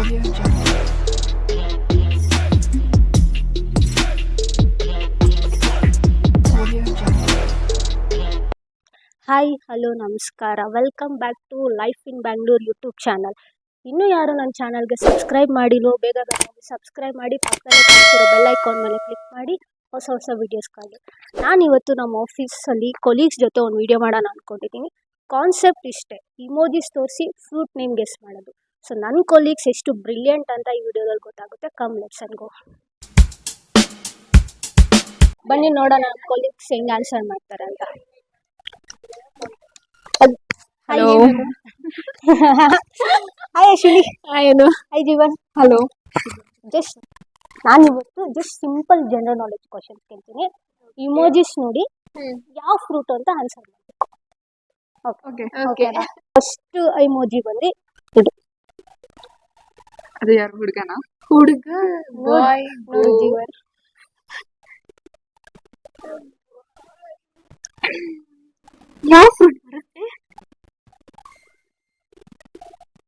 Audio Jungle. Audio Jungle. Hi hello ನಮಸ್ಕಾರ, welcome back to life in Bangalore YouTube channel. ಇನ್ನೂ ಯಾರು ನನ್ನ ಚಾನಲ್ಗೆ ಸಬ್ಸ್ಕ್ರೈಬ್ ಮಾಡಿಲ್ವೋ ಬೇಗ ಸಬ್ಸ್ಕ್ರೈಬ್ ಮಾಡಿ, ಪಕ್ಕದಲ್ಲಿ ಕಾಣಿಸಿರೋ ಬೆಲ್ ಐಕಾನ್ ಮೇಲೆ ಕ್ಲಿಕ್ ಮಾಡಿ ಹೊಸ ಹೊಸ ವೀಡಿಯೋಸ್ಗಾಗಿ. ನಾನಿವತ್ತು ನಮ್ಮ ಆಫೀಸಲ್ಲಿ ಕೊಲೀಗ್ಸ್ ಜೊತೆ ಒಂದು ವೀಡಿಯೋ ಮಾಡೋಣ ಅಂದ್ಕೊಂಡಿದ್ದೀನಿ. ಕಾನ್ಸೆಪ್ಟ್ ಇಷ್ಟೇ, ಇಮೋಜಿಸ್ ತೋರಿಸಿ ಫ್ರೂಟ್ ನೇಮ್ ಗೆಸ್ ಮಾಡೋದು. ಸೊ ನನ್ನ ಕೊಲೀಗ್ಸ್ ಎಷ್ಟು ಬ್ರಿಲಿಯಂಟ್ ಅಂತ ಈ ವಿಡಿಯೋದಲ್ಲಿ ಗೊತ್ತಾಗುತ್ತೆ. Come let's and go. ಬನ್ನಿ ನೋಡೋಣ ನಮ್ಮ ಕೊಲೀಗ್ಸ್ ಹೆಂಗೆ ಆನ್ಸರ್ ಮಾಡ್ತಾರೆ ಅಂತ. ಹಲೋ. ಹಾಯ್ ಅಶ್ವಿನಿ. ಏನು? ಹಾಯ್ ಜೀವನ್. ಹಲೋ. ನಾನಿವತ್ತು just simple general knowledge questions ಕೇಳ್ತೀನಿ. ಇಮೋಜಿಸ್ ನೋಡಿ ಯಾವ ಫ್ರೂಟ್ ಅಂತ ಆನ್ಸರ್ ಮಾಡಬೇಕು. ಓಕೆ. ಫಸ್ಟ್ ಇಮೋಜಿ ಬಂದು ಇದು. ಅದು ಯಾರು ಹುಡುಗನ? ಹುಡುಗ ಬಾಯ್ ನೋಡಿ ಜೀವನ್. ಯಾವ ಫ್ರೂಟ್ ಬರುತ್ತೆ?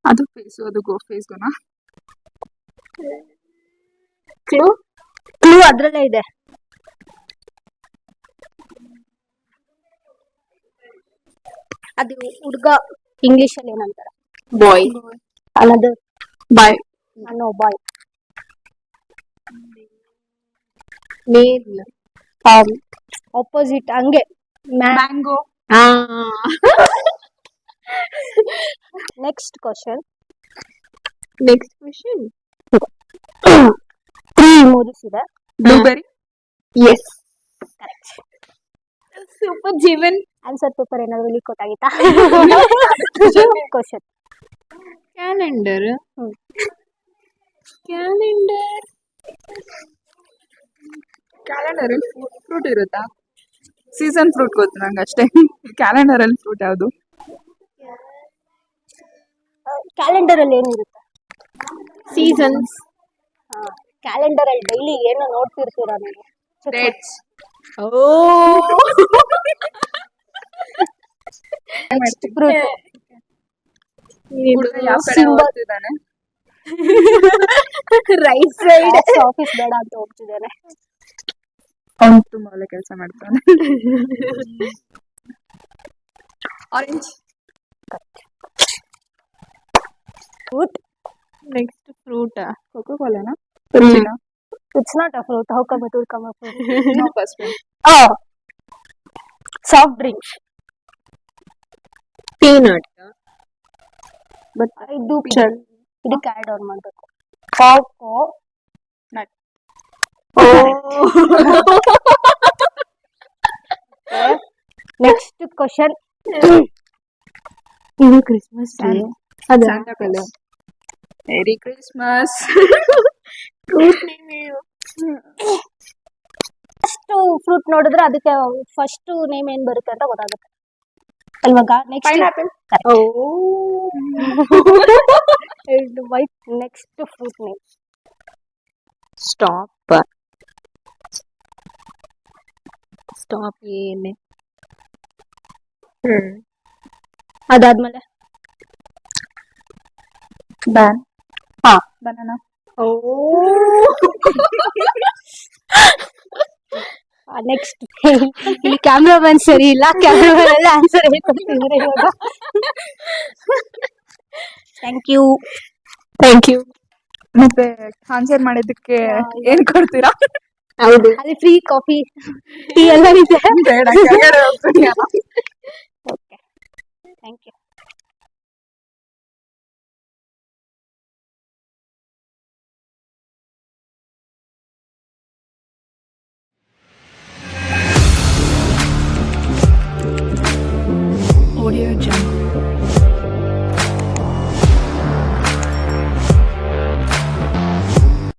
ಅದು ಫೇಸು, ಅದು ಫೇಸ್ಗೋನ? ಕ್ಲೂ ಅದ್ರಲ್ಲೇ ಇದೆ. ಅದು ಹುಡುಗ ಇಂಗ್ಲಿಷ್ ಅಲ್ಲಿ ಏನಂತಾರೆ? ಬಾಯ್. ಅನ್ನೋದು ಬಾಯ್. ಅನ್ನೋ ಬಾಯ್. ಮೇಲ್. ಆಪೋಸಿಟ್ ಹಂಗೆ. Mango. Next question. Next question. 3 emojis ಇದೆ. Blueberry. Yes, correct. Super Jeevan. Answer paper ಏನಾದ್ರು ಲೀಕ್ ಗೊತ್ತಾಗಿತ್ತಾ? ಕ್ವಶನ್. ಕ್ಯಾಲೆಂಡರ್. ಕ್ಯಾಲೆಂಡರ್. ಕ್ಯಾಲೆಂಡರ್ ಅಲ್ಲಿ ಫ್ರೂಟ್ ಇರುತ್ತಾ? ಸೀಸನ್ ಫ್ರೂಟ್ ಗೊತ್ತು ನಂಗೆ ಅಷ್ಟೇ. ಕ್ಯಾಲೆಂಡರ್ ಅಲ್ಲಿ ಫ್ರೂಟ್ ಯಾವುದು? ಕ್ಯಾಲೆಂಡರ್ ಅಲ್ಲಿ ಏನಿರುತ್ತೆ? ಸೀಸನ್ಸ್. ಕ್ಯಾಲೆಂಡರ್ ಅಲ್ಲಿ ಡೈಲಿ ಏನೋ ನೋಡ್ತಿರ್ತೀರಾ ನೀವು? ಡೇಟ್ಸ್. Next fruit. ಹುಡುಗ ಯಾವ ಕಡೆ ಹೋಗ್ತಿದ್ದಾನೆ? Right side. ಆಫೀಸ್ ಬೇಡ ಅಂತ ಹೋಗ್ತಿದ್ದಾನೆ. ಅವನು ತುಂಬಾ ಒಳ್ಳೆ ಕೆಲಸ ಮಾಡ್ತಾನೆ. Orange. Fruit. Next fruit coco ಕೋಲಾನಾ? It's not a fruit. How come it will come a fruit? No, first one. Oh, soft drinks. Peanut. But ಇದು ಇದಕ್ಕೆ ಆಡ್ ಆನ್ ಮಾಡಬೇಕು. Coconut. Next question. ಇದು ಕ್ರಿಸ್ಮಸ್ ಟ್ರೀ. ಅದು Santa Claus. Merry Christmas. Fruit name ಏನು? First fruit ನೋಡಿದ್ರೆ ಅದಕ್ಕೆ first name ಏನ್ ಬರುತ್ತೆ ಅಂತ ಗೊತ್ತಾಗುತ್ತೆ ಅಲ್ವಾಗ. Next pineapple. Next fruit name. Stop. Stop ಏನೆ? ಅದಾದ್ಮೇಲೆ ಬ್ಯಾನ್. ಬನಾನಾ. ನೆಕ್ಸ್ಟ್. ಇಲ್ಲಿ ಕ್ಯಾಮ್ರಾ ಮ್ಯಾನ್ ಸರಿ ಇಲ್ಲ, ಕ್ಯಾಮ್ರಾ ಮ್ಯಾನ್ ಎಲ್ಲ ಆನ್ಸರ್ ಹೇಳ್ಕೊಡ್ತಿದ್ದಾರೆ ಇವಾಗ. Thank you. ಮತ್ತೆ ಆನ್ಸರ್ ಮಾಡಿದ್ದಕ್ಕೆ ಏನ್ ಕೊಡ್ತೀರಾ? ಹೌದು, ಅಲ್ಲಿ ಫ್ರೀ ಕಾಫಿ ಟೀ ಎಲ್ಲ ಇದೆ. ಬೇಡ, ಕೆಳಗಡೆ ಹೋಗ್ಬಿಡಿ ಅಲ್ಲ.